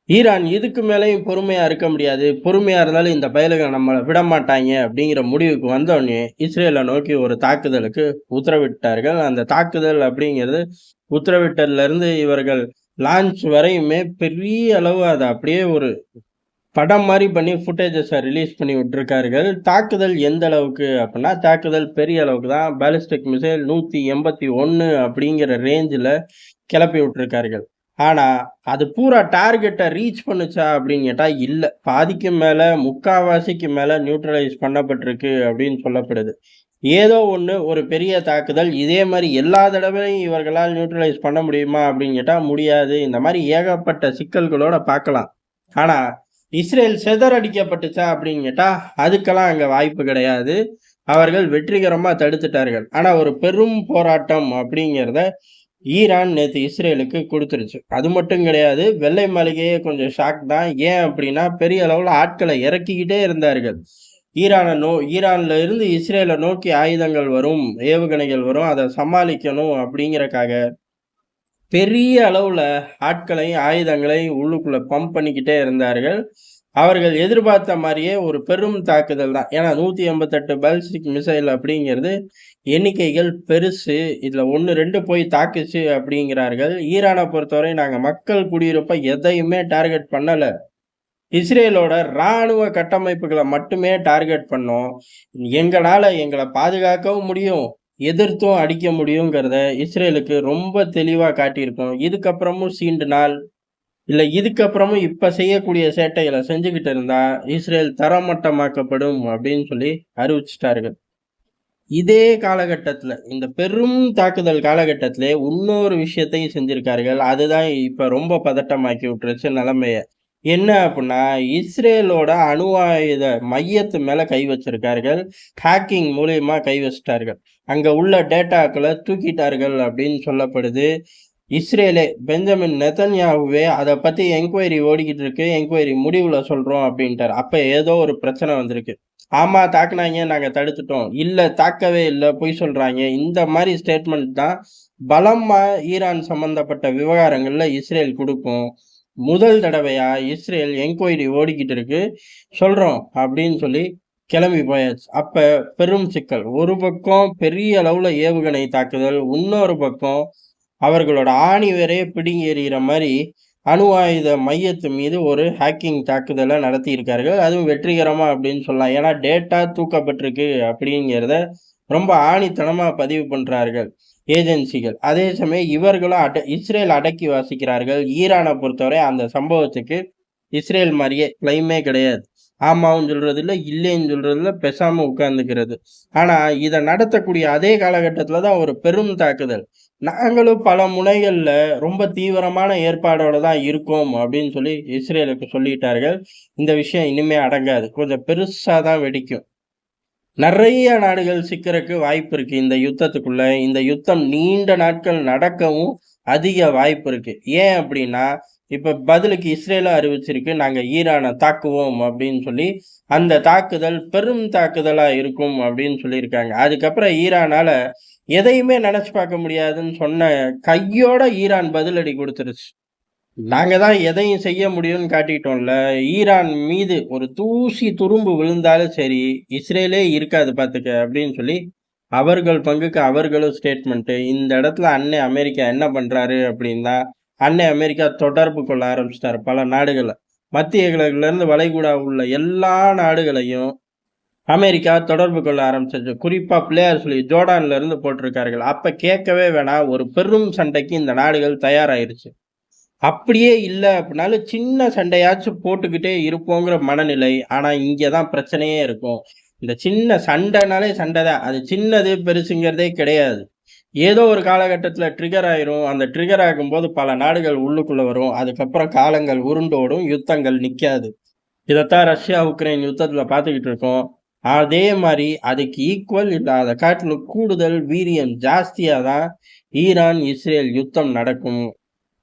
Iran இதுக்கு மேலயும் பொறுமையா இருக்க முடியாது. பொறுமையா இருந்தாலும் இந்த பயலுக நம்மள விடமாட்டாய்ங்க அப்படிங்கிற முடிவுக்கு வந்தோனே, இஸ்ரேல நோக்கி ஒரு தாக்குதலுக்கு உத்தரவிட்டார்கள். அந்த தாக்குதல் அப்படிங்கிறது உத்தரவிட்டதிலிருந்து இவர்கள் லான்ச் வரையுமே பெரிய அளவு அத அப்படியே ஒரு படம் மாரி பண்ணி ஃபுட்டேஜஸ ரிலீஸ் பண்ணி விட்டுருக்கார்கள். தாக்குதல் எந்த அளவுக்கு அப்டின்னா, தாக்குதல் பெரிய அளவுக்கு தான். பாலிஸ்டிக் மிசைல் 181 அப்படிங்கிற ரேஞ்சுல கெளப்பி விட்டுருக்கார்கள். ஆனா, அது பூரா டார்கெட்ட ரீச் பண்ணுச்சா அப்படின்னு கேட்டா, இல்ல. பாதிக்கு மேல, முக்காவாசிக்கு மேல நியூட்ரலைஸ் பண்ணப்பட்டிருக்கு அப்படின்னு சொல்லப்படுது. ஏதோ ஒண்ணு ஒரு பெரிய தாக்குதல், இதே மாரி எல்லா தடவையும் இவர்களால் நியூட்ரலைஸ் பண்ண முடியுமா அப்படின்னு கேட்டா முடியாது. இந்த மாரி ஏகப்பட்ட சிக்கல்களோட பார்க்கலாம். ஆனா, இஸ்ரேல் சிதறடிக்கப்பட்டுச்சா அப்படின்னு கேட்டா, அதுக்கெல்லாம் அங்க வாய்ப்பு கிடையாது. அவர்கள் வெற்றிகரமா தடுத்துட்டார்கள். ஆனா, ஒரு பெரும் போராட்டம் அப்படிங்கிறத ஈரான் நேத்து இஸ்ரேலுக்கு குடுத்துருச்சு. அது மட்டும் கிடையாது, வெள்ளை மாளிகையே கொஞ்சம் ஷாக் தான். ஏன் அப்படின்னா, பெரிய அளவுல ஆட்கள இறக்கிக்கிட்டே இருந்தார்கள். ஈரான்ல இருந்து இஸ்ரேல நோக்கி ஆயுதங்கள் வரும், ஏவுகணைகள் வரும். அத சமாளிக்கணும் அப்படிங்கிறக்காக பெரிய அளவுல ஆட்களையும், ஆயுதங்களையும் உள்ளுக்குள்ள பம்ப் பண்ணிக்கிட்டே இருந்தார்கள். அவர்கள் எதிர்பார்த்த மாரியே ஒரு பெரும் தாக்குதல் தான். ஏன்னா 188 பாலிஸ்டிக் மிசைல் அப்படிங்கிறது எண்ணிக்கைகள் பெருசு. இதுல 1, 2 போய் தாக்குச்சு அப்படிங்கிறார்கள். ஈரான பொறுத்தவரை நாங்க மக்கள் குடியிருப்ப எதையுமே டார்கெட் பண்ணல. இஸ்ரேலோட ராணுவ கட்டமைப்புகள மட்டுமே டார்கெட் பண்ணோம். எங்களால எங்கள பாதுகாக்கவும் முடியும். எதிர்த்தும் அடிக்க முடியுங்கிறத இஸ்ரேலுக்கு ரொம்ப தெளிவா காட்டியிருக்கோம். இதுக்கப்புறமும் சீண்டுனால், இல்ல இதுக்கப்புறமும் இப்ப செய்யக்கூடிய சேட்டைகள செஞ்சுகிட்டு இருந்தா, இஸ்ரேல் தரமட்டமாக்கப்படும் அப்படின்னு சொல்லி அறிவிச்சுட்டார்கள். இதே காலகட்டத்துல, இந்த பெரும் தாக்குதல் காலகட்டத்திலே இன்னொரு விஷயத்தையும் செஞ்சிருக்கார்கள். அதுதான் இப்ப ரொம்ப பதட்டமாக்கி விட்டுருச்சு நிலைமைய. என்ன அப்புட்ன்னா, இஸ்ரேலோட அணு ஆயுத மையத்து மேல கை வச்சிருக்கார்கள். ஹேக்கிங் மூலியமா கை வச்சுட்டார்கள். அங்க உள்ள டேட்டாக்கள தூக்கிட்டார்கள் அப்படின்னு சொல்லப்படுது. இஸ்ரேலே பெஞ்சமின் நெதன்யாகுவே அத பத்தி என்குயரி ஓடிக்கிட்டு இருக்கு. என்குயரி முடிவுல சொல்றோம் அப்படின்ட்டாரு. அப்ப ஏதோ ஒரு பிரச்சனை வந்திருக்கு. ஆமா தாக்குனாய்ங்க, நாங்க தடுத்துட்டோம். இல்ல தாக்கவே இல்ல, பொய் சொல்றாய்ங்க. இந்த மாரி ஸ்டேட்மெண்ட் தான் பலமா ஈரான் சம்பந்தப்பட்ட விவகாரங்கள்ல இஸ்ரேல் குடுக்கும். முதல் தடவையா இஸ்ரேல் என்குயரி ஓடிக்கிட்டு இருக்கு. சொல்றோம் அப்படின்னு சொல்லி கிளம்பி போயாச்சு. அப்ப பெரும் சிக்கல். ஒரு பக்கம் பெரிய அளவுல ஏவுகணை தாக்குதல். இன்னொரு பக்கம் அவர்களோட ஆணி வேரே பிடுங்கி எறிகிற மாரி அணு ஆயுத மையத்து மீது ஒரு ஹேக்கிங் தாக்குதல நடத்தியிருக்கார்கள். அதுவும் வெற்றிகரமா அப்படின்னு சொல்லலாம். ஏன்னா டேட்டா தூக்கப்பட்டிருக்கு அப்படிங்கிறத ரொம்ப ஆணித்தனமா பதிவு பண்றார்கள் ஏஜென்சிகள். அதே சமயம் இவர்களும் இஸ்ரேல் அடக்கி வாசிக்கிறார்கள். ஈரான பொறுத்தவரை அந்த சம்பவத்துக்கு இஸ்ரேல் மாரியே கிளைமே கிடையாது. ஆமாவும் சொல்றது இல்ல, இல்லைன்னு சொல்றது இல்ல, பேசாம உட்கார்ந்துக்கிறது. ஆனா இத நடத்தக்கூடிய அதே காலகட்டத்துல தான் ஒரு பெரும் தாக்குதல். நாங்களும் பல முனைகள்ல ரொம்ப தீவிரமான ஏற்பாடோட தான் இருக்கோம் அப்படின்னு சொல்லி இஸ்ரேலுக்கு சொல்லிட்டார்கள். இந்த விஷயம் இனிமே அடங்காது. கொஞ்சம் பெருசா தான் வெடிக்கும். நெறைய நாடுகள் சிக்கறக்கு வாய்ப்பு இருக்கு இந்த யுத்தத்துக்குள்ள. இந்த யுத்தம் நீண்ட நாட்கள் நடக்கவும் அதிக வாய்ப்பு இருக்கு. ஏன் அப்படின்னா, இப்ப பதிலுக்கு இஸ்ரேலும் அறிவிச்சிருக்கு, நாங்க ஈரான தாக்குவோம் அப்படின்னு சொல்லி. அந்த தாக்குதல் பெரும் தாக்குதலா இருக்கும் அப்படின்னு சொல்லியிருக்காங்க. அதுக்கப்புறம் ஈரானால எதையுமே நெனச்சு பார்க்க முடியாதுன்னு சொன்ன கையோட ஈரான் பதிலடி குடுத்துருச்சு. நாங்க தான் எதையும் செய்ய முடியும்னு காட்டிட்டோம்ல. ஈரான் மீது ஒரு தூசி துரும்பு விழுந்தாலும் சரி, இஸ்ரேலே இருக்காது பாத்துக்க அப்படின்னு சொல்லி, அவர்கள் பங்குக்கு அவர்களும் ஸ்டேட்மெண்ட். இந்த இடத்துல அண்ணன் அமெரிக்கா என்ன பண்றாரு அப்படின்னா, அண்ணன் அமெரிக்கா தொடர்பு கொள்ள ஆரம்பிச்சுட்டாரு பல நாடுகள. மத்திய கிழக்குல இருந்து வளைகுடா உள்ள எல்லா நாடுகளையும் அமெரிக்கா தொடர்பு கொள்ள ஆரம்பிச்சிருச்சு. குறிப்பா பிள்ளையார் சொல்லி ஜோர்டான்ல இருந்து போட்டிருக்கார்கள். அப்ப கேட்கவே வேணாம். ஒரு பெரும் சண்டைக்கு இந்த நாடுகள் தயாராயிருச்சு. அப்படியே இல்ல அப்படின்னாலும், சின்ன சண்டையாச்சும் போட்டுக்கிட்டே இருப்போங்கிற மனநிலை. ஆனா, இங்க தான் பிரச்சனையே இருக்கும். இந்த சின்ன சண்டைனாலே சண்டை தான். அது சின்னது, பெருசுங்கிறதே கிடையாது. ஏதோ ஒரு காலகட்டத்தில ட்ரிகர் ஆயிரும். அந்த ட்ரிகர் ஆகும்போது பல நாடுகள் உள்ளுக்குள்ள வரும். அதுக்கப்புறம் காலங்கள் உருண்டோடும். யுத்தங்கள் நிக்காது. இதத்தான் ரஷ்யா, உக்ரைன் யுத்தத்தில பார்த்துக்கிட்டு இருக்கோம். அதே மாரி அதுக்கு ஈக்குவல் இல்ல அத காட்டிலும் கூடுதல் வீரியம் ஜாஸ்தியா தான் ஈரான், இஸ்ரேல் யுத்தம் நடக்கும்.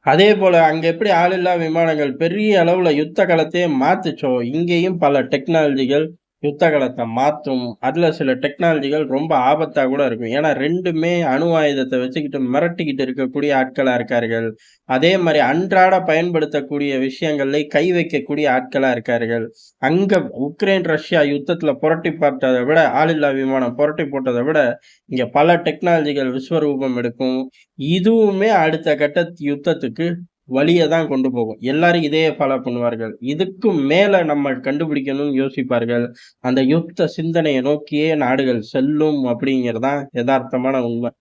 அதேபோல அங்க எப்படி ஆளில்லா விமானங்கள் பெரிய அளவுல யுத்த களத்தையே மாத்துச்சோ, இங்கேயும் பல டெக்னாலஜிகள் யுத்த களத்த மாத்தும். அதுல சில டெக்னாலஜிகள் ரொம்ப ஆபத்தா கூட இருக்கும். ஏன்னா 2மே அணு ஆயுதத்த வச்சுக்கிட்டு மிரட்டிக்கிட்டு இருக்கக்கூடிய ஆட்களா இருக்கார்கள். அதே மாரி அன்றாட பயன்படுத்தக்கூடிய விஷயங்கள்ல கை வைக்கக்கூடிய ஆட்களா இருக்கார்கள். அங்க உக்ரைன், ரஷ்யா யுத்தத்துல புரட்டி பார்த்தத விட, ஆளில்லா விமானம் புரட்டி போட்டத விட, இங்க பல டெக்னாலஜிகள் விஸ்வரூபம் எடுக்கும். இதுவுமே அடுத்த கட்ட யுத்தத்துக்கு வழிய தான் கொண்டு போகும். எல்லாரும் இதையே ஃபாலோ பண்ணுவார்கள். இதுக்கும் மேல நம்ம கண்டுபிடிக்கணும்னு யோசிப்பார்கள். அந்த யுத்த சிந்தனைய நோக்கியே நாடுகள் செல்லும் அப்படிங்கிறது தான் எதார்த்தமான உண்ம.